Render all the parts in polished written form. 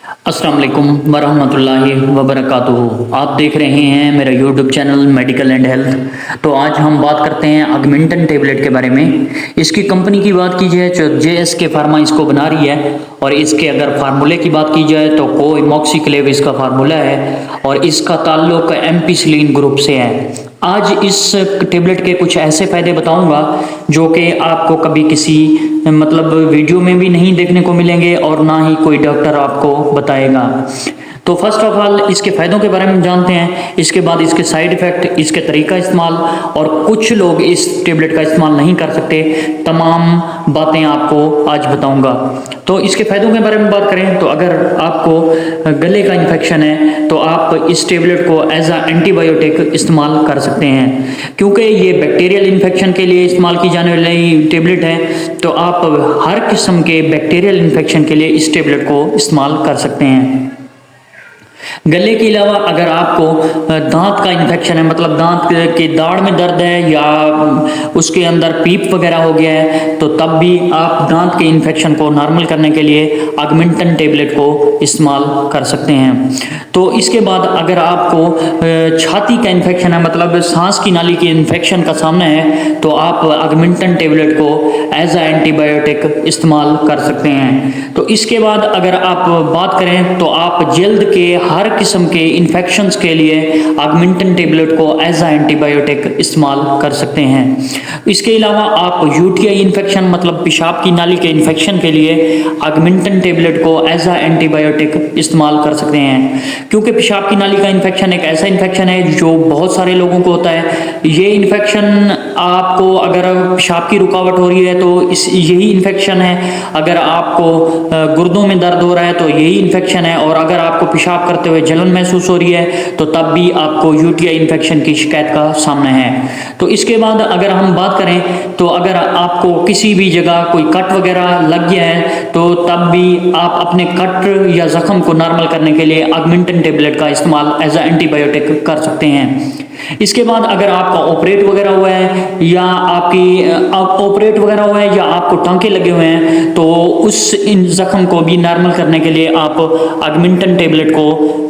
अस्सलाम वालेकुम वरहमतुल्लाहि वबरकातुहू। आप देख रहे हैं मेरा YouTube channel medical and health. तो आज हम बात करते हैं ऑगमेंटन टेबलेट के बारे में। इसकी कंपनी की बात की जाए तो JSK फार्मा इसको बना रही है, और इसके अगर फार्मूले की बात की जाए तो कोइमोक्सिक्लेव इसका फार्मूला है, और इसका ताल्लुक एम्पिसिलिन ग्रुप से है। आज इस टेबलेट के कुछ ऐसे फ़ायदे बताऊंगा जो कि आपको कभी किसी वीडियो में भी नहीं देखने को मिलेंगे और ना ही कोई डॉक्टर आपको बताएगा। तो फर्स्ट ऑफ ऑल इसके फ़ायदों के बारे में जानते हैं, इसके बाद इसके साइड इफ़ेक्ट, इसके तरीका इस्तेमाल, और कुछ लोग इस टेबलेट का इस्तेमाल नहीं कर सकते, तमाम बातें आपको आज बताऊंगा। तो इसके फ़ायदों के बारे में बात करें तो अगर आपको गले का इन्फेक्शन है तो आप इस टेबलेट को एज अ एंटीबायोटिक इस्तेमाल कर सकते हैं, क्योंकि ये बैक्टीरियल इन्फेक्शन के लिए इस्तेमाल की जाने वाली टेबलेट है। तो आप हर किस्म के बैक्टीरियल इन्फेक्शन के लिए इस टेबलेट को इस्तेमाल कर सकते हैं। गले के अलावा अगर आपको दांत का इन्फेक्शन है, मतलब दांत के दाढ़ में दर्द है या उसके अंदर पीप वगैरह हो गया है, तो तब भी आप दांत के इन्फेक्शन को नॉर्मल करने के लिए ऑगमेंटन टेबलेट को इस्तेमाल कर सकते हैं। तो इसके बाद अगर आपको छाती का इन्फेक्शन है, मतलब सांस की नाली के इन्फेक्शन का सामना है, तो आप ऑगमेंटन टेबलेट को एज अ एंटीबायोटिक इस्तेमाल कर सकते हैं। तो इसके बाद अगर आप बात करें तो आप जल्द के हर किस्म के इन्फेक्शंस के लिए ऑगमेंटन टेबलेट को एज अ एंटीबायोटिक इस्तेमाल कर सकते हैं। इसके अलावा आप UTI इन्फेक्शन, मतलब पेशाब की नाली के इन्फेक्शन के लिए ऑगमेंटन टेबलेट को एज अ एंटीबायोटिक इस्तेमाल कर सकते हैं, क्योंकि पेशाब की नाली का इन्फेक्शन एक ऐसा इन्फेक्शन है जो बहुत सारे लोगों को होता है। ये इन्फेक्शन आपको अगर पेशाब की रुकावट हो रही है तो यही इन्फेक्शन है, अगर आपको गुर्दों में दर्द हो रहा है तो यही इन्फेक्शन है, और अगर आपको पेशाब करते हुए जलन महसूस हो रही है तो तब भी आपको UTI इन्फेक्शन की शिकायत का सामना है। तो इसके बाद अगर हम बात करें तो अगर आपको किसी भी जगह कोई कट वगैरह लग गया है तो तब भी आप अपने कट या जख्म को नॉर्मल करने के लिए ऑगमेंटन टेबलेट का इस्तेमाल एज अ एंटीबायोटिक कर सकते हैं। इसके बाद अगर आपका ऑपरेट वगैरह हुआ है या आपको टांके लगे हुए हैं तो उस इन जख्म को भी नॉर्मल करने के लिए आप ऑगमेंटन टेबलेट को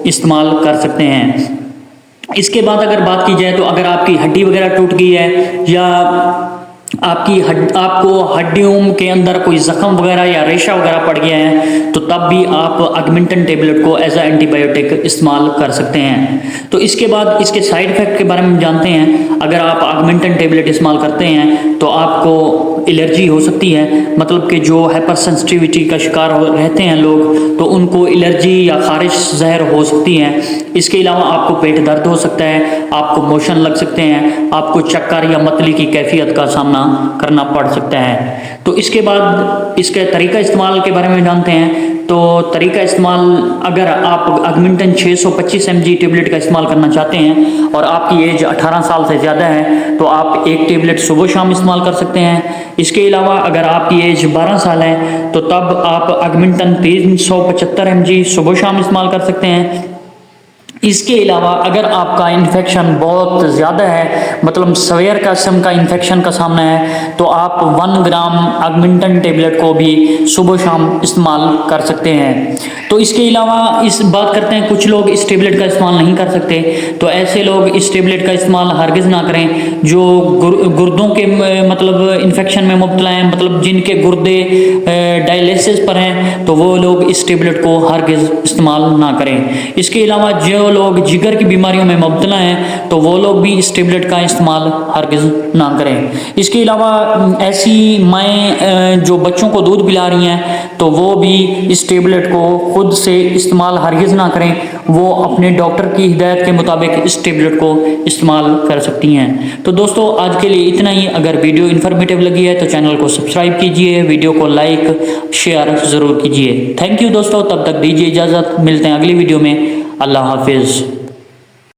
इस्तेमाल कर सकते हैं। इसके बाद अगर बात की जाए तो अगर आपकी हड्डी वगैरह टूट गई है या आपको हड्डियों के अंदर कोई जख्म वगैरह या रेशा वगैरह पड़ गया है तो तब भी आप ऑगमेंटन टेबलेट को एज अ एंटीबायोटिक इस्तेमाल कर सकते हैं। तो इसके बाद इसके साइड इफेक्ट के बारे में जानते हैं। अगर आप ऑगमेंटन टेबलेट इस्तेमाल करते हैं तो आपको एलर्जी हो सकती है, मतलब कि जो हाइपर सेंसिटिविटी का शिकार रहते हैं लोग तो उनको एलर्जी या खारिश जहर हो सकती है। इसके अलावा आपको पेट दर्द हो सकता है, आपको मोशन लग सकते हैं, आपको चक्कर या मतली की कैफियत का सामना करना पड़ सकता है। तो इसके बाद इसके तरीका इस्तेमाल के बारे में जानते हैं। तो तरीका इस्तेमाल, अगर आप ऑगमेंटन 625 mg टेबलेट का इस्तेमाल करना चाहते हैं और आपकी एज 18 साल से ज़्यादा है तो आप एक टेबलेट सुबह शाम इस्तेमाल कर सकते हैं। इसके अलावा अगर आपकी एज 12 साल है तो तब आप ऑगमेंटन 375 mg सुबह शाम इस्तेमाल कर सकते हैं। इसके अलावा अगर आपका इन्फेक्शन बहुत ज़्यादा है, मतलब सवेयर किस्म का इन्फेक्शन का सामना है, तो आप 1 ग्राम ऑगमेंटन टेबलेट को भी सुबह शाम इस्तेमाल कर सकते हैं। तो इसके अलावा इस बात करते हैं, कुछ लोग इस टेबलेट का इस्तेमाल नहीं कर सकते, तो ऐसे लोग इस टेबलेट का इस्तेमाल हरगिज़ ना करें। जो गुर्दों के इन्फेक्शन में मुब्तला हैं, मतलब जिनके गुर्दे डायलिसिस पर हैं, तो वो लोग इस टेबलेट को हरगिज़ इस्तेमाल ना करें। इसके अलावा जो लोग जिगर की बीमारियों में मुब्तला हैं तो वो लोग भी इस टेबलेट का इस्तेमाल हरगिज़ ना करें। इसके अलावा ऐसी माएँ जो बच्चों को दूध पिला रही हैं तो वो भी इस टेबलेट को खुद से इस्तेमाल हरगिज़ ना करें, वो अपने डॉक्टर की हिदायत के मुताबिक इस टेबलेट को इस्तेमाल कर सकती हैं। तो दोस्तों आज के लिए इतना ही। अगर वीडियो इन्फॉर्मेटिव लगी है तो चैनल को सब्सक्राइब कीजिए, वीडियो को लाइक शेयर ज़रूर कीजिए। थैंक यू दोस्तों, तब तक दीजिए इजाज़त, मिलते हैं अगली वीडियो में। अल्लाह हाफिज़।